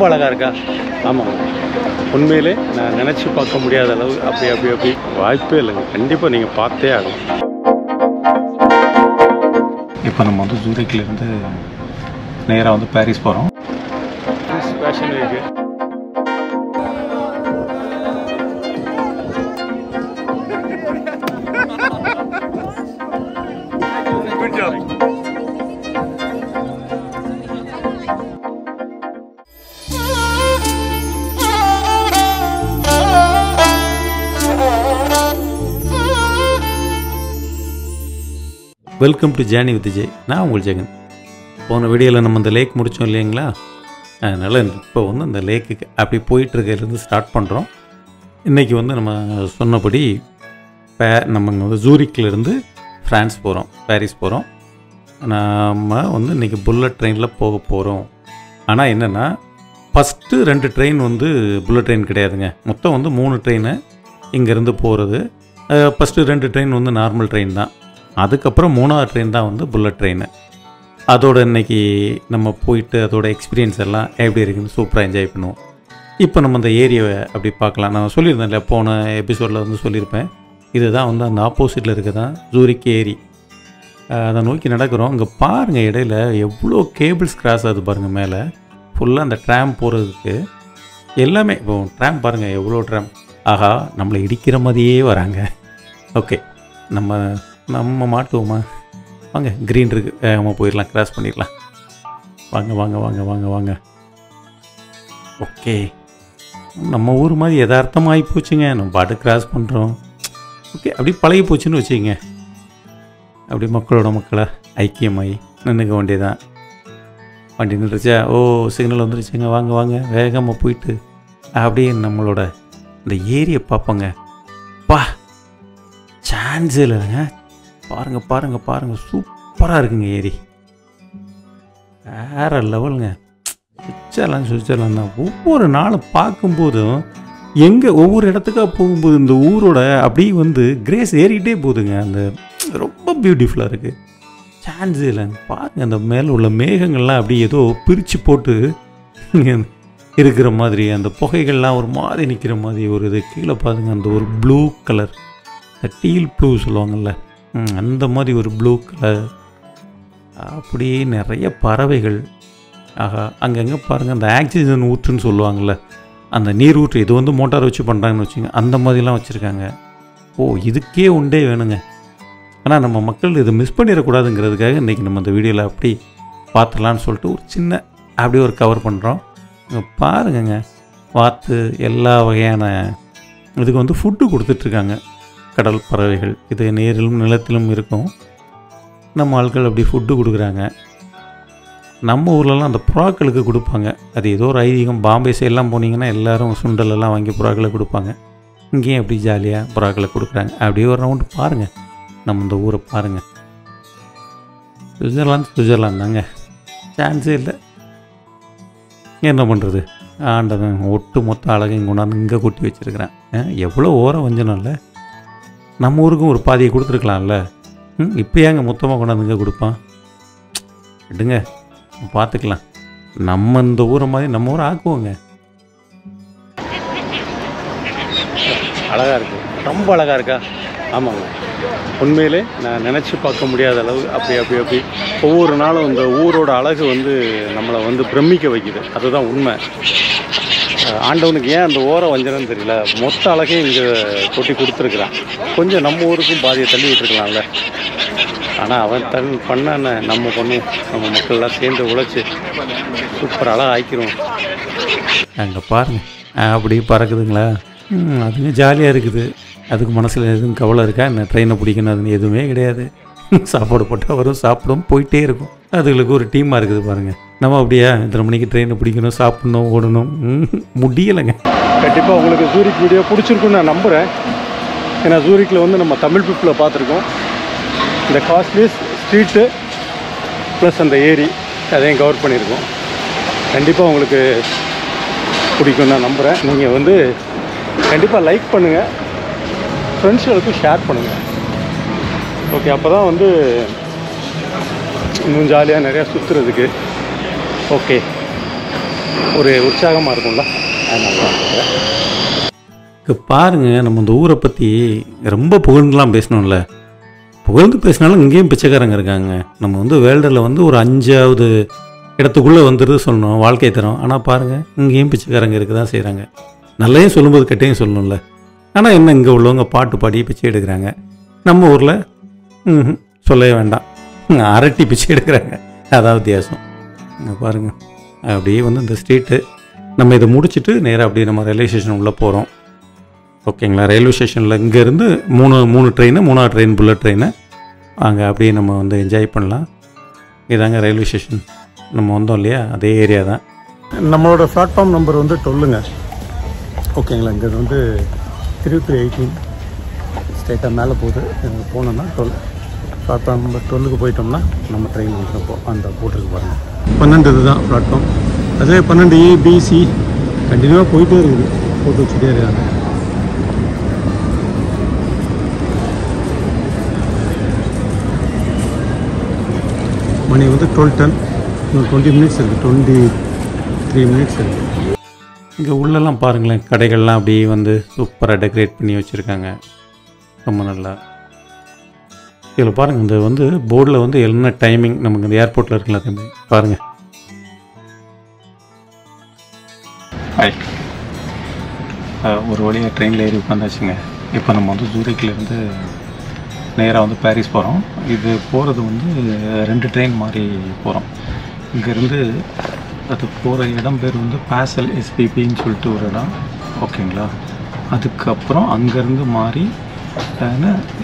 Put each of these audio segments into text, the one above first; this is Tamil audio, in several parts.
ரொம்ப அழகாக இருக்கா? ஆமாம், உண்மையிலே நான் நினச்சி பார்க்க முடியாத அளவு அப்படி வாய்ப்பே இல்லைங்க. கண்டிப்பாக நீங்கள் பார்த்தே ஆகும். இப்போ நம்ம வந்து ஜூரிக்லேருந்து நேராக வந்து பாரிஸ் போகிறோம். Fashion week good job. Welcome to journey with Jai. நான் உங்கள் ஜெகன். போன வீடியோவில் நம்ம இந்த லேக் முடித்தோம் இல்லைங்களா? அதனால் இப்போ வந்து அந்த லேக்குக்கு அப்படி போயிட்டுருக்கிறதுலேருந்து ஸ்டார்ட் பண்ணுறோம். இன்றைக்கி வந்து நம்ம சொன்னபடி நம்ம வந்து ஜூரிக்லேருந்து ஃப்ரான்ஸ் போகிறோம், பாரிஸ் போகிறோம். நம்ம வந்து இன்றைக்கி புல்லட் ட்ரெயினில் போக போகிறோம். ஆனால் என்னென்னா, ஃபஸ்ட்டு 2 ட்ரெயின் வந்து புல்லட் ட்ரெயின் கிடையாதுங்க. மொத்தம் வந்து 3 ட்ரெயின் இங்கேருந்து போகிறது. ஃபஸ்ட்டு 2 ட்ரெயின் வந்து நார்மல் ட்ரெயின் தான். அதுக்கப்புறம் 3ஆவது ட்ரெயின் தான் வந்து புல்லட் ட்ரெயின். அதோட இன்றைக்கி நம்ம போயிட்டு அதோட எக்ஸ்பீரியன்ஸ் எல்லாம் எப்படி இருக்குதுன்னு சூப்பராக என்ஜாய் பண்ணுவோம். இப்போ நம்ம அந்த ஏரியாவை அப்படி பார்க்கலாம். நான் சொல்லியிருந்தேன் இல்லை, போன எபிசோடில் வந்து சொல்லியிருப்பேன். இதுதான் வந்து அந்த ஆப்போசிட்டில் இருக்க தான் ஜூரிக் ஏரி. அதை நோக்கி நடக்கிறோம். இங்கே பாருங்கள், இடையில எவ்வளோ கேபிள்ஸ் கிராஸ் ஆகுது பாருங்கள். மேலே ஃபுல்லாக அந்த ட்ராம் போகிறதுக்கு எல்லாமே. இப்போ ட்ராம் பாருங்கள், எவ்வளோ ட்ராம். ஆஹா, நம்மளை இடிக்கிற மாதிரியே வராங்க. ஓகே, நம்ம மாட்டுவோமா? வாங்க, க்ரீன் இருக்குது, வேகமாக போயிடலாம், கிராஸ் பண்ணிடலாம். வாங்க வாங்க வாங்க வாங்க வாங்க. ஓகே, நம்ம ஊர் மாதிரி யதார்த்தமாக ஆகி போச்சுங்க. நம்ம பாட்டு கிராஸ் பண்ணுறோம். ஓகே, அப்படி பழகி போச்சுன்னு வச்சுக்கோங்க. அப்படி மக்களோட மக்களாக ஐக்கியமாகி நின்றுக்க வேண்டியதான். வண்டி நின்றுச்சா? ஓ, சிக்னல் வந்துருச்சுங்க, வாங்க வாங்க, வேகமாக போயிட்டு அப்படியே நம்மளோட இந்த ஏரியை பார்ப்போங்க. பா, சான்ஸே இல்லைங்க. பாருங்கள் பாருங்கள் பாருங்கள், சூப்பராக இருக்குங்க ஏரி. வேறு லெவலுங்க. சுவிட்சர்லாந்து தான். ஒவ்வொரு நாளும் பார்க்கும்போதும் ஒவ்வொரு இடத்துக்காக போகும்போது இந்த ஊரோட அப்படியே வந்து கிரேஸ் ஏறிக்கிட்டே போகுதுங்க. அந்த ரொம்ப பியூட்டிஃபுல்லாக இருக்குது. சான்ஸே இல்லைங்க. பாருங்கள், அந்த மேலே உள்ள மேகங்கள்லாம் அப்படி ஏதோ பிரித்து போட்டு இருக்கிற மாதிரி, அந்த புகைகள்லாம் ஒரு மாதிரி நிற்கிற மாதிரி ஒரு இது. கீழே பாருங்க, அந்த ஒரு ப்ளூ கலர், டீல் ப்ளூ சொல்லுவாங்கள்ல, அந்த மாதிரி ஒரு ப்ளூ கலர். அப்படியே நிறைய பறவைகள். ஆஹா, அங்கங்கே பாருங்கள், அந்த ஆக்சிஜன் ஊற்றுன்னு சொல்லுவாங்கள்ல, அந்த நீர் ஊற்று. இது வந்து மோட்டார் வச்சு பண்ணுறாங்கன்னு வச்சுங்க, அந்த மாதிரிலாம் வச்சுருக்காங்க. ஓ, இதுக்கே உண்டே வேணுங்க. ஆனால் நம்ம மக்கள் இதை மிஸ் பண்ணிடக்கூடாதுங்கிறதுக்காக இன்றைக்கி நம்ம இந்த வீடியோவில் அப்படி பார்த்துடலான்னு சொல்லிட்டு ஒரு சின்ன அப்படியே ஒரு கவர் பண்ணுறோம். பாருங்கங்க, வாத்து எல்லா வகையான இதுக்கு வந்து ஃபுட்டு கொடுத்துட்ருக்காங்க. கடல் பறவைகள் இது நீரிலும் நிலத்திலும் இருக்கும். நம்ம ஆட்கள் அப்படி ஃபுட்டு கொடுக்குறாங்க. நம்ம ஊர்லலாம் அந்த புறாக்களுக்கு கொடுப்பாங்க. அது ஏதோ ஒரு ஐதீகம். பாம்பே சைடெலாம் போனீங்கன்னா எல்லோரும் சுண்டலெல்லாம் வாங்கி புறாக்களை கொடுப்பாங்க. இங்கேயும் அப்படி ஜாலியாக புறாக்களை கொடுக்குறாங்க. அப்படியே ஒரு ரவுண்டு பாருங்கள், நம்ம இந்த ஊரை பாருங்கள். சுவிட்சர்லாந்து தாங்க, சான்ஸே இல்லை. என்ன பண்ணுறது, ஆண்டவன் ஒட்டு மொத்த அழகையும் கொண்டாந்து இங்கே கொட்டி வச்சுருக்கிறேன். எவ்வளோ ஓரம் வஞ்சனம் இல்லை. நம்ம ஊருக்கும் ஒரு பாதியை கொடுத்துருக்கலாம்ல. இப்போயாங்க மொத்தமாக கொண்டாந்து இங்கே கொடுப்பான். விடுங்க, பார்த்துக்கலாம். நம்ம இந்த ஊரை மாதிரி நம்ம ஊரை ஆக்குவோங்க. அழகாக இருக்குது, ரொம்ப அழகாக இருக்கா? ஆமாங்க, உண்மையிலே நான் நினச்சி பார்க்க முடியாத அளவு அப்படி ஒவ்வொரு நாளும் இந்த ஊரோட அழகு வந்து நம்மளை வந்து பிரமிக்க வைக்குது. அதுதான் உண்மை. ஆண்டவனுக்கு ஏன் அந்த ஓரம் வஞ்சனன்னு தெரியல. மொத்த அழகையும் இங்கே கொட்டி கொடுத்துருக்குறான். கொஞ்சம் நம்ம ஊருக்கும் பாதியை தள்ளி விட்டுருக்கலாம்ல. ஆனால் அவன் பண்ண நம்ம பண்ணுவோம். நம்ம மக்கள்லாம் சேர்ந்து உழைச்சி சூப்பர் அழகாக ஆக்கிடுவோம். அங்கே பாருங்கள், அப்படி பறக்குதுங்களா? அதுங்க ஜாலியாக இருக்குது. அதுக்கு மனசில் எதுவும் கவலை இருக்கா? என்ன ட்ரெயினை பிடிக்கணும் அதுன்னு எதுவுமே கிடையாது. சாப்பாடு போட்டால் வரும், சாப்பிடும், போயிட்டே இருக்கும். அதுகளுக்கு ஒரு டீமாக இருக்குது பாருங்கள். நம்ம அப்படியா இத்தனை மணிக்கு ட்ரெயினை பிடிக்கணும், சாப்பிட்ணும், ஓடணும், முடியலைங்க. கண்டிப்பாக உங்களுக்கு ஜூரிக் வீடியோ பிடிச்சிருக்குன்னு நான் நம்புகிறேன். ஏன்னா ஜூரிக்கில் வந்து நம்ம தமிழ் பீப்புளை பார்த்துருக்கோம். இந்த காஸ்ட்லியஸ் ஸ்ட்ரீட்டு ப்ளஸ் அந்த ஏரி அதையும் கவர் பண்ணியிருக்கோம். கண்டிப்பாக உங்களுக்கு பிடிக்கும்னு நான் நம்புகிறேன். நீங்கள் வந்து கண்டிப்பாக லைக் பண்ணுங்கள், ஃப்ரெண்ட்ஸ்களுக்கும் ஷேர் பண்ணுங்கள். ஓகே, அப்போ தான் வந்து இன்னும் ஜாலியாக நிறையா சுற்றுறதுக்கு. ஓகே, ஒரு உற்சாகமாக இருக்கும்ல, அதனால இப்போ பாருங்கள். நம்ம இந்த ஊரை பற்றி ரொம்ப புகழ்ந்துலாம் பேசணும்ல. புகழ்ந்து பேசினாலும் இங்கேயும் பிச்சைக்காரங்க இருக்காங்க. நம்ம வந்து வேர்ல்டில் வந்து ஒரு 5வது இடத்துக்குள்ளே வந்துடுது சொல்லணும் வாழ்க்கை தரம். ஆனால் பாருங்கள், இங்கேயும் பிச்சைக்காரங்க இருக்க தான் செய்கிறாங்க. நல்லையும் சொல்லும்போது கெட்டையும் சொல்லணும்ல. ஆனால் என்ன, இங்கே உள்ளவங்க பாட்டு பாடி பிச்சை எடுக்கிறாங்க. நம்ம ஊரில் சொல்லவே வேண்டாம், அரட்டி பிச்சை எடுக்கிறாங்க. அதான் வித்தியாசம். இங்கே பாருங்கள், அப்படியே வந்து இந்த ஸ்ட்ரீட்டு. நம்ம இதை முடிச்சுட்டு நேராக அப்படியே நம்ம ரயில்வே ஸ்டேஷன் உள்ளே போகிறோம். ஓகேங்களா? ரயில்வே ஸ்டேஷனில் இங்கேருந்து மூணு ட்ரெயின், 3வது ட்ரெயின் புல்லட் ட்ரெயினு. அங்கே அப்படியே நம்ம வந்து என்ஜாய் பண்ணலாம். இதாங்க ரயில்வே ஸ்டேஷன். நம்ம வந்தோம் இல்லையா, அதே ஏரியா தான். நம்மளோட பிளாட்ஃபார்ம் நம்பர் வந்து 12ங்க. ஓகேங்களா? இங்கே வந்து 3318 ஸ்ட்ரெயிட்டாக மேலே போகுது. போனோம்னா 12 பிளாட்ஃபார்ம் நம்பர் 12க்கு போயிட்டோம்னா நம்ம ட்ரெயின் வந்துருப்போம். அந்த போட்டிருக்கு பாருங்கள், 12 இதுதான் பிளாட்ஃபார்ம். அதே 12A B C கண்டினியூவாக போயிட்டே இருக்குது, போட்டு வச்சுட்டே இருக்காங்க. மணி வந்து 12:10. இன்னும் 20 மினிட்ஸ் இருக்குது, 23 மினிட்ஸ் இருக்குது. இங்கே உள்ளெல்லாம் பாருங்களேன், கடைகள்லாம் அப்படியே வந்து சூப்பராக டெக்கரேட் பண்ணி வச்சுருக்காங்க, ரொம்ப நல்லா. இதில் பாருங்கள், இந்த வந்து போர்டில் வந்து என்ன டைமிங் நமக்கு இந்த ஏர்போர்ட்டில் இருக்குல்ல, தம்பி பாருங்கள். ஹாய், ஒரு வழியாக ட்ரெயினில் ஏறி உட்காந்தாச்சுங்க. இப்போ நம்ம வந்து ஜூரிக்கிலேருந்து நேராக வந்து பாரிஸ் போகிறோம். இது போகிறது வந்து 2 ட்ரெயின் மாதிரி போகிறோம். இங்கேருந்து அது போகிற இடம் பேர் வந்து பாசல் எஸ்பிபின்னு சொல்லிட்டு ஒரு இடம். ஓகேங்களா? அதுக்கப்புறம் அங்கேருந்து மாறி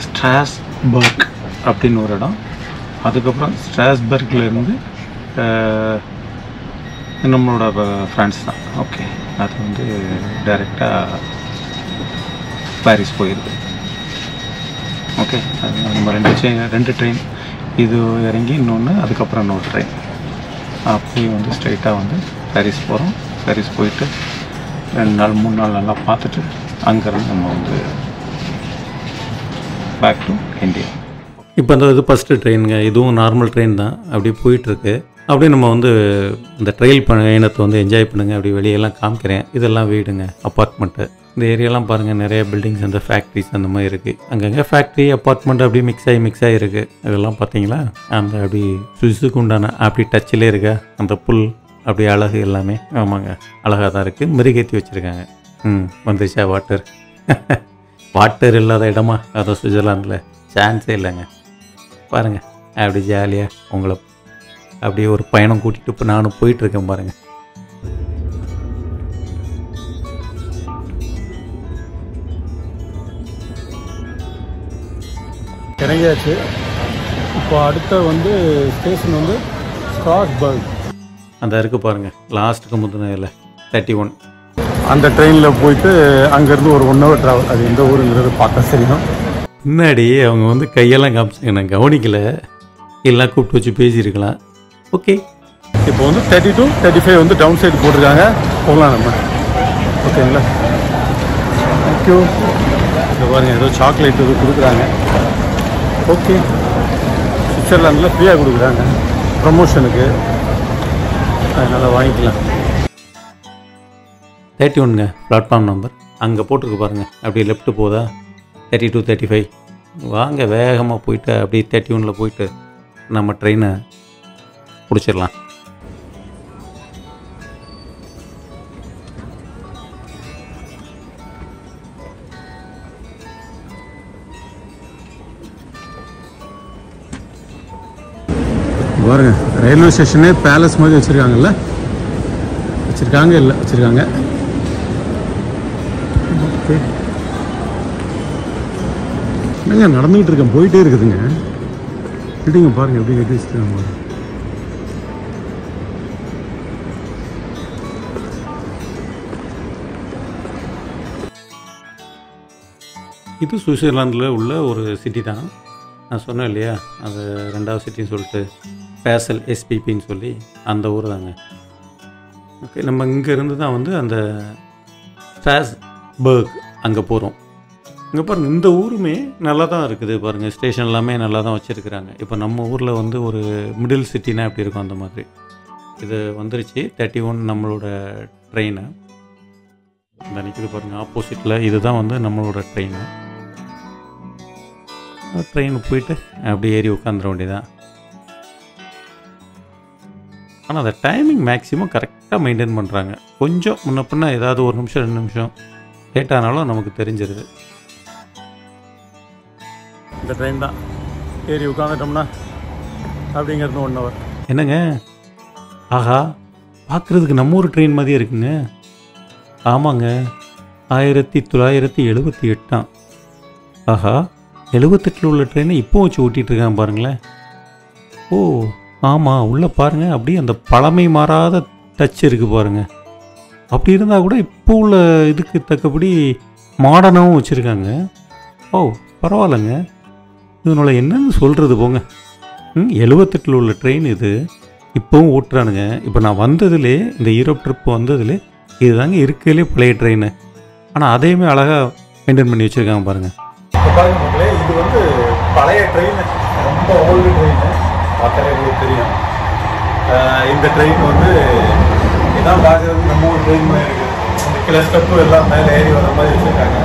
ஸ்ட்ராஸ்பர்க் அப்படின்னு ஒரு இடம். அதுக்கப்புறம் ஸ்ட்ராஸ்பர்க்லேருந்து நம்மளோட ஃப்ரான்ஸ் தான். ஓகே, அது வந்து டைரெக்டாக பாரிஸ் போயிடுது. ஓகே, அது நம்ம 2 ட்ரெயின், இது இறங்கி இன்னொன்று, அதுக்கப்புறம் இன்னொரு ட்ரெயின். அப்படியே வந்து ஸ்ட்ரைட்டாக வந்து பாரிஸ் போகிறோம். பாரிஸ் போயிட்டு 2 நாள் 3 நாள் நல்லா பார்த்துட்டு அங்கேருந்து நம்ம வந்து பேக் டு இந்தியா. இப்போ இந்த இது ஃபஸ்ட்டு ட்ரெயினுங்க. இதுவும் நார்மல் ட்ரெயின் தான், அப்படியே போயிட்டுருக்கு. அப்படியே நம்ம வந்து இந்த ட்ரெயில் பயணத்தை வந்து என்ஜாய் பண்ணுங்கள். அப்படி வெளியெல்லாம் காமிக்கிறேன். இதெல்லாம் வீடுங்க, அப்பார்ட்மெண்ட்டு. இந்த ஏரியாலாம் பாருங்கள், நிறைய பில்டிங்ஸ், அந்த ஃபேக்ட்ரிஸ் அந்த மாதிரி இருக்குது. அங்கங்கே ஃபேக்ட்ரி, அப்பார்ட்மெண்ட் அப்படி மிக்ஸ் ஆகி இருக்குது. இதெல்லாம் பார்த்தீங்களா, அந்த அப்படி சுவிஸுக்கு உண்டான அப்படி டச்சிலே இருக்க அந்த புல் அப்படி அழகு எல்லாமே. ஆமாங்க, அழகாக தான் இருக்குது. மெருகேற்றி வச்சுருக்காங்க. வந்துச்சா வாட்டர். வாட்டர் இல்லாத இடமா அதான் சுவிட்சர்லாந்தில், சான்ஸே இல்லைங்க. பாருங்கள், அப்படி ஜாலியாக உங்களை அப்படியே ஒரு பயணம் கூட்டிகிட்டு இப்போ நானும் போயிட்டுருக்கேன் பாருங்கள். இறங்கியாச்சு. இப்போ அடுத்த வந்து ஸ்டேஷன் வந்து ஸ்ட்ராஸ்பர்க். அந்த இருக்குது பாருங்கள், லாஸ்ட்டுக்கு முந்தினதில் 31. அந்த ட்ரெயினில் போயிட்டு அங்கேருந்து ஒரு 1 ஹவர் ட்ராவல். அது எந்த ஊருங்கிறது பார்த்தா சரியும். முன்னாடி அவங்க வந்து கையெல்லாம் காமிச்சாங்க, நான் கவனிக்கலை. எல்லாம் கூப்பிட்டு வச்சு பேசியிருக்கலாம். ஓகே, இப்போ வந்து 32, 35 வந்து டவுன் சைடு போட்டிருக்காங்க. போகலாம் நம்ம. ஓகேங்களா? தேங்க்யூ. இங்கே பாருங்கள், ஏதோ சாக்லேட் எதுவும் கொடுக்குறாங்க. ஓகே, சுவிட்சர்லாந்தில் ஃப்ரீயாக கொடுக்குறாங்க ப்ரமோஷனுக்கு, அதனால் வாங்கிக்கலாம். 31ங்க பிளாட்ஃபார்ம் நம்பர். அங்கே போட்டிருக்கு பாருங்கள், அப்படியே லெஃப்ட்டு போதா 32, 35. வாங்க வேகமாக போயிட்டு அப்படியே 31ல் போயிட்டு நம்ம ட்ரெயினை பிடிச்சிடலாம். பாருங்க, ரயில்வே ஸ்டேஷனே பேலஸ் மாதிரி வச்சுருக்காங்கல்ல, வச்சுருக்காங்க. ஓகே, என்னங்க நடந்துகிட்டு இருக்கேன், போயிட்டே இருக்குதுங்க. பில்டிங்க பாருங்க எப்படி கட்டி வச்சுருக்காங்க. இது சுவிட்சர்லாந்தில் உள்ள ஒரு சிட்டி தான். நான் சொன்னேன் இல்லையா, அது 2வது சிட்டின்னு சொல்லிட்டு பேசல் எஸ்பிபின்னு சொல்லி அந்த ஊர் தாங்க. ஓகே, நம்ம இங்கேருந்து தான் வந்து அந்த ஸ்ட்ராஸ்பர்க் அங்கே போகிறோம். இங்கே பாருங்கள், இந்த ஊருமே நல்லா தான் இருக்குது பாருங்கள். ஸ்டேஷன் எல்லாமே நல்லா தான் வச்சுருக்குறாங்க. இப்போ நம்ம ஊரில் வந்து ஒரு மிடில் சிட்டினா எப்படி இருக்கும் அந்த மாதிரி. இது வந்துருச்சு 31 நம்மளோட ட்ரெயினு. இந்த நிற்கிது பாருங்கள் ஆப்போசிட்டில், இதுதான் வந்து நம்மளோட ட்ரெயின் போயிட்டு அப்படியே ஏறி உட்காந்துட வேண்டியதான். ஆனால் அந்த டைமிங் மேக்ஸிமம் கரெக்டாக மெயின்டைன் பண்ணுறாங்க. கொஞ்சம் முன்ன பின்ன ஏதாவது 1 நிமிஷம் 2 நிமிஷம் லேட் ஆனாலும் நமக்கு தெரிஞ்சிருது. இந்த ட்ரெயின் தான் ஏறி உட்காந்துட்டோம்னா அப்படிங்கிறது 1 ஹவர். என்னங்க, ஆஹா, பார்க்குறதுக்கு நம்ம ஊர் ட்ரெயின் மாதிரியே இருக்குங்க. ஆமாங்க, 1978. ஆஹா, 78 உள்ள ட்ரெயினை இப்போ வச்சு ஓட்டிகிட்டு இருக்காங்க பாருங்களேன். ஓ ஆமாம், உள்ளே பாருங்கள், அப்படியே அந்த பழமை மாறாத டச் இருக்குது பாருங்கள். அப்படி இருந்தால் கூட இப்போ உள்ள இதுக்கு தக்கபடி மாடர்னாகவும் வச்சுருக்காங்க. ஓ பரவாயில்லைங்க, இதனால என்னன்னு சொல்கிறது போங்க. 78 உள்ள ட்ரெயின் இது இப்போவும் ஓட்டுறானுங்க. இப்போ நான் வந்ததுலே, இந்த யூரோப் ட்ரிப் வந்ததுலே இதுதாங்க இருக்கையிலே பழைய ட்ரெயின். ஆனால் அதையுமே அழகாக மெயின்டைன் பண்ணி வச்சுருக்காங்க பாருங்கள். இப்போ பாருங்க மக்களே, இது வந்து பழைய ட்ரெயின், ரொம்ப ஓல்டு ட்ரெயின், பார்த்தாலே உங்களுக்கு தெரியும். இந்த ட்ரெயின் வந்து இதான் பார்க்குறது நம்ம ஒரு ட்ரெயின் மாதிரி இருக்குது. இந்த கிளை ஸ்டெப்பு எல்லாம் மேலே ஏறி வர மாதிரி வச்சுருக்காங்க.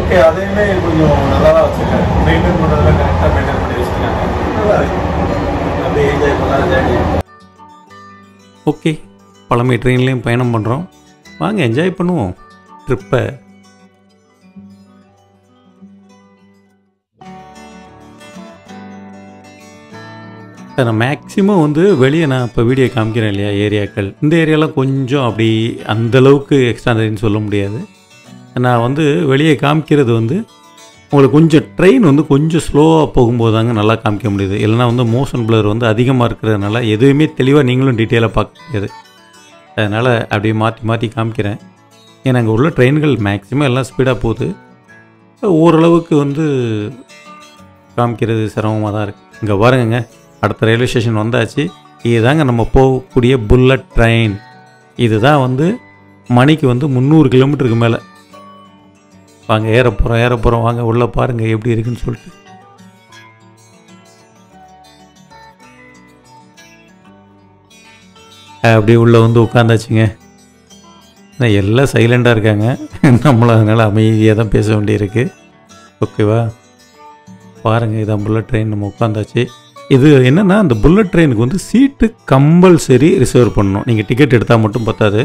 ஓகே, அதையுமே கொஞ்சம் நல்லா தான் வச்சுருக்காங்க. மெயின்டைன் பண்ணுறதுலாம் கரெக்டாக மெயின்டைன் பண்ணி வச்சுருக்காங்க. நல்லா இருக்குது, அப்படியே என்ஜாய் பண்ணலாம் ஜேர்னி. ஓகே, பழமை ட்ரெயின்லேயும் பயணம் பண்ணுறோம். வாங்க என்ஜாய் பண்ணுவோம் ட்ரிப்பை. நான் மேக்ஸிமம் வந்து வெளியே நான் இப்போ வீடியோ காமிக்கிறேன் இல்லையா, ஏரியாக்கள், இந்த ஏரியாலாம் கொஞ்சம் அப்படி அந்தளவுக்கு எக்ஸ்ட்ரானரின்னு சொல்ல முடியாது. நான் வந்து வெளியே காமிக்கிறது வந்து உங்களுக்கு கொஞ்சம் ட்ரெயின் வந்து கொஞ்சம் ஸ்லோவாக போகும்போது தாங்க நல்லா காமிக்க முடியுது. இல்லைனா வந்து மோஷன் பிளர் வந்து அதிகமாக இருக்கிறதுனால எதுவுமே தெளிவாக நீங்களும் டீட்டெயிலாக பார்க்க முடியாது. அதனால் அப்படியே மாற்றி மாற்றி காமிக்கிறேன். ஏன்னா அங்கே உள்ள ட்ரெயின்கள் மேக்ஸிமம் எல்லாம் ஸ்பீடாக போகுது. ஓரளவுக்கு வந்து காமிக்கிறது சிரமமாக தான் இருக்குது. இங்கே பாருங்க, அடுத்த ரயில்வே ஸ்டேஷன் வந்தாச்சு. இதுதாங்க நம்ம போகக்கூடிய புல்லட் ட்ரெயின். இதுதான் வந்து மணிக்கு வந்து 300 கிலோமீட்டருக்கு மேலே. வாங்க ஏற போகிறோம் வாங்க உள்ளே பாருங்கள் எப்படி இருக்குன்னு சொல்லிட்டு. அப்படியே உள்ளே வந்து உட்காந்தாச்சுங்க. எல்லாம் சைலண்டாக இருக்காங்க, நம்மளும் அதனால் அமைதியாக தான் பேச வேண்டியிருக்கு. ஓகேவா, பாருங்கள், இதான் புல்லட் ட்ரெயின். நம்ம உட்காந்தாச்சு. இது என்னென்னா, அந்த புல்லட் ட்ரெயினுக்கு வந்து சீட்டு கம்பல்சரி ரிசர்வ் பண்ணணும். நீங்கள் டிக்கெட் எடுத்தால் மட்டும் பத்தாது.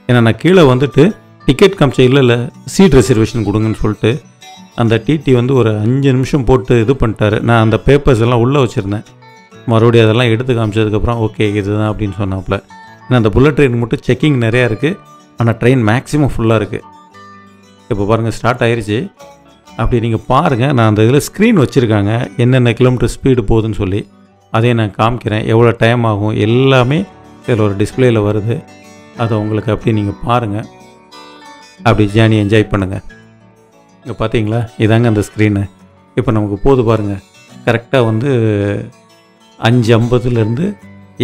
ஏன்னா நான் கீழே வந்துட்டு டிக்கெட் காமிச்ச இல்லை சீட் ரிசர்வேஷன் கொடுங்கன்னு சொல்லிட்டு அந்த டிடி வந்து ஒரு 5 நிமிஷம் போட்டு இது பண்ணிட்டாரு. நான் அந்த பேப்பர்ஸ் எல்லாம் உள்ளே வச்சுருந்தேன். மறுபடியும் அதெல்லாம் எடுத்து காமிச்சதுக்கப்புறம் ஓகே இதுதான் அப்படின்னு சொன்னாப்புல. ஏன்னா அந்த புல்லட் ட்ரெயின் மட்டும் செக்கிங் நிறையா இருக்குது. ஆனால் ட்ரெயின் மேக்ஸிமம் ஃபுல்லாக இருக்குது. இப்போ பாருங்கள் ஸ்டார்ட் ஆயிடுச்சு. அப்படி நீங்கள் பாருங்கள், நான் அந்த இதில் ஸ்க்ரீன் வச்சுருக்காங்க, என்னென்ன கிலோமீட்டர் ஸ்பீடு போகுதுன்னு சொல்லி. அதையும் நான் காமிக்கிறேன், எவ்வளோ டைம் ஆகும் எல்லாமே இதில் ஒரு டிஸ்பிளேயில் வருது. அதை உங்களுக்கு அப்படி நீங்கள் பாருங்கள், அப்படி ஜேர்னி என்ஜாய் பண்ணுங்கள். இங்கே பார்த்தீங்களா, இதாங்க அந்த ஸ்க்ரீனு. இப்போ நமக்கு போது பாருங்கள், கரெக்டாக வந்து 5:50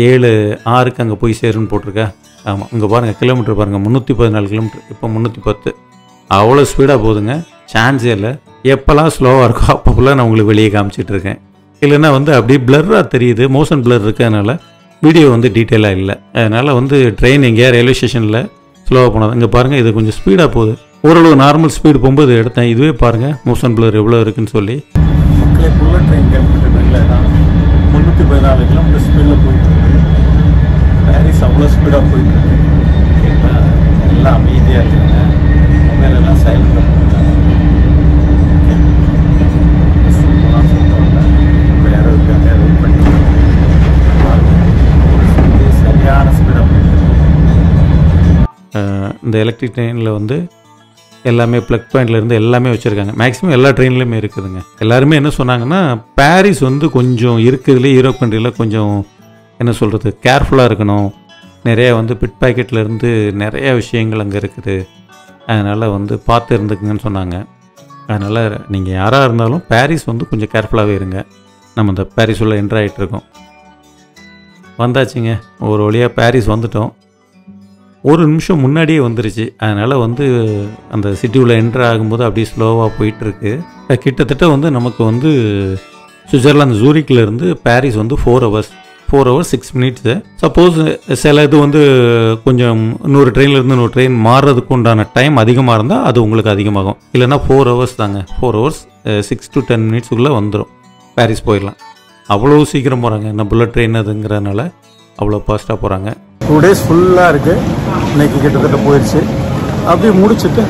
7:06 அங்கே போய் சேருன்னு போட்டிருக்கா. ஆமாம், இங்கே பாருங்கள் கிலோமீட்டர் பாருங்கள், 314 கிலோமீட்டர், இப்போ 310. அவ்வளோ ஸ்பீடாக போகுதுங்க, சான்ஸே இல்லை. எப்போல்லாம் ஸ்லோவாக இருக்கோ அப்போல்லாம் நான் உங்களுக்கு வெளியே காமிச்சிட்ருக்கேன். இல்லைன்னா வந்து அப்படியே பிளர்ராக தெரியுது, மோஷன் பிளர் இருக்கிறதுனால வீடியோ வந்து டீட்டெயிலாக இல்லை. அதனால் வந்து ட்ரெயின் எங்கேயா ரயில்வே ஸ்டேஷனில் ஸ்லோவாக போனது. இங்கே பாருங்கள், இது கொஞ்சம் ஸ்பீடாக போகுது. ஓரளவு நார்மல் ஸ்பீடு போகும்போது எடுத்தேன். இதுவே பாருங்கள் மோஷன் பிளர் எவ்வளோ இருக்குதுன்னு சொல்லி. மக்களே, புல்லட் ட்ரெயின் கேள்விப்பட்டதில்லை. 314 கிலோமீட்டர் ஸ்பீடில் போயிட்டுருக்கு. பாரிஸ் அவ்வளோ ஸ்பீடாக போயிட்டுருக்கு. எல்லாம் அமைதியாக இருக்குங்க, மொபைலெல்லாம் சைலண்டாக சரியான ஸ்பீடாக போயிட்டு. இந்த எலக்ட்ரிக் ட்ரெயினில் வந்து எல்லாமே ப்ளக் பாயிண்ட்லேருந்து எல்லாமே வச்சுருக்காங்க. மேக்ஸிமம் எல்லா ட்ரெயின்லேயுமே இருக்குதுங்க. எல்லாருமே என்ன சொன்னாங்கன்னா, பாரிஸ் வந்து கொஞ்சம் இருக்குதுலே யூரோப் கண்ட்ரியில் கொஞ்சம் என்ன சொல்கிறது கேர்ஃபுல்லாக இருக்கணும். நிறையா வந்து பிட் பாக்கெட்லேருந்து நிறையா விஷயங்கள் அங்கே இருக்குது. அதனால் வந்து பார்த்து இருந்துக்குங்கன்னு சொன்னாங்க. அதனால் நீங்கள் யாராக இருந்தாலும் பாரிஸ் வந்து கொஞ்சம் கேர்ஃபுல்லாகவே இருங்க. நம்ம இந்த பாரிஸ் உள்ள என்ட்ரு ஆகிட்டுருக்கோம். வந்தாச்சுங்க, ஒரு வழியாக பாரிஸ் வந்துட்டோம். ஒரு நிமிஷம் முன்னாடியே வந்துருச்சு. அதனால் வந்து அந்த சிட்டிக்குள்ளே என்ட்ரு ஆகும்போது அப்படியே ஸ்லோவாக போயிட்டுருக்கு. கிட்டத்தட்ட வந்து நமக்கு வந்து சுவிட்சர்லாந்து ஜூரிக்கில் இருந்து பாரிஸ் வந்து 4 ஹவர்ஸ். 4 hours 6 minutes. சப்போஸ் சில இது வந்து கொஞ்சம் இன்னொரு ட்ரெயின்லேருந்து இன்னொரு ட்ரெயின் மாறுறதுக்கு உண்டான டைம் அதிகமாக இருந்தால் அது உங்களுக்கு அதிகமாகும். இல்லைன்னா 4 hours தாங்க. 4 hours 6 to 10 minutes வந்துடும். பாரிஸ் போயிடலாம். அவ்வளோ சீக்கிரம் போகிறாங்க. என்ன புல்லட் ட்ரெயின் அதுங்கிறதுனால அவ்வளோ ஃபாஸ்ட்டாக போகிறாங்க. 2 days ஃபுல்லாக இருக்குது. இன்றைக்கி கிட்டத்தட்ட போயிடுச்சு. அப்படி முடிச்சுட்டு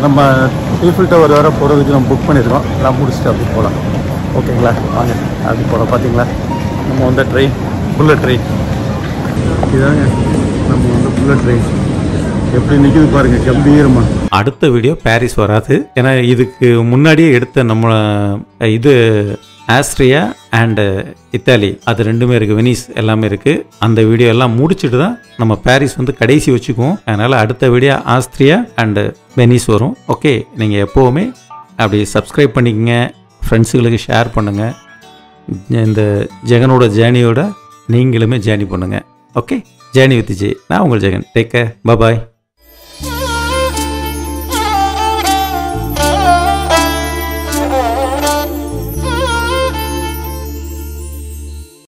நம்ம ஈஃபில் டவர் வேறு போகிறதுக்கு நம்ம புக் பண்ணியிருக்கோம். எல்லாம் முடிச்சுட்டு அப்படி போகலாம். ஓகேங்களா, வாங்க அப்படி போகலாம். பார்த்தீங்களா நம்ம வந்து ட்ரெயின், புல்லட் ட்ரெயின் இதாங்க. நம்ம வந்து புல்லட் ட்ரெயின் எப்படி நிற்கிது பாருங்கள், கம்பீரமா. அடுத்த வீடியோ பாரிஸ் வராது. ஏன்னா இதுக்கு முன்னாடியே எடுத்த நம்ம இது ஆஸ்ட்ரியா அண்டு இத்தாலி அது ரெண்டுமே இருக்குது, வெனிஸ் எல்லாமே இருக்குது. அந்த வீடியோ எல்லாம் முடிச்சுட்டு தான் நம்ம பாரிஸ் வந்து கடைசி வச்சுக்குவோம். அதனால் அடுத்த வீடியோ ஆஸ்ட்ரியா அண்டு வெனிஸ் வரும். ஓகே, நீங்கள் எப்போவுமே அப்படி சப்ஸ்கிரைப் பண்ணிக்கங்க, ஃப்ரெண்ட்ஸுகளுக்கு ஷேர் பண்ணுங்கள். இந்த ஜெகனோட ஜேர்னியோட நீங்களுமே ஜேர்னி பண்ணுங்கள். Okay, journey with J. நான் உங்கள் ஜெகன். Take care. பாய்.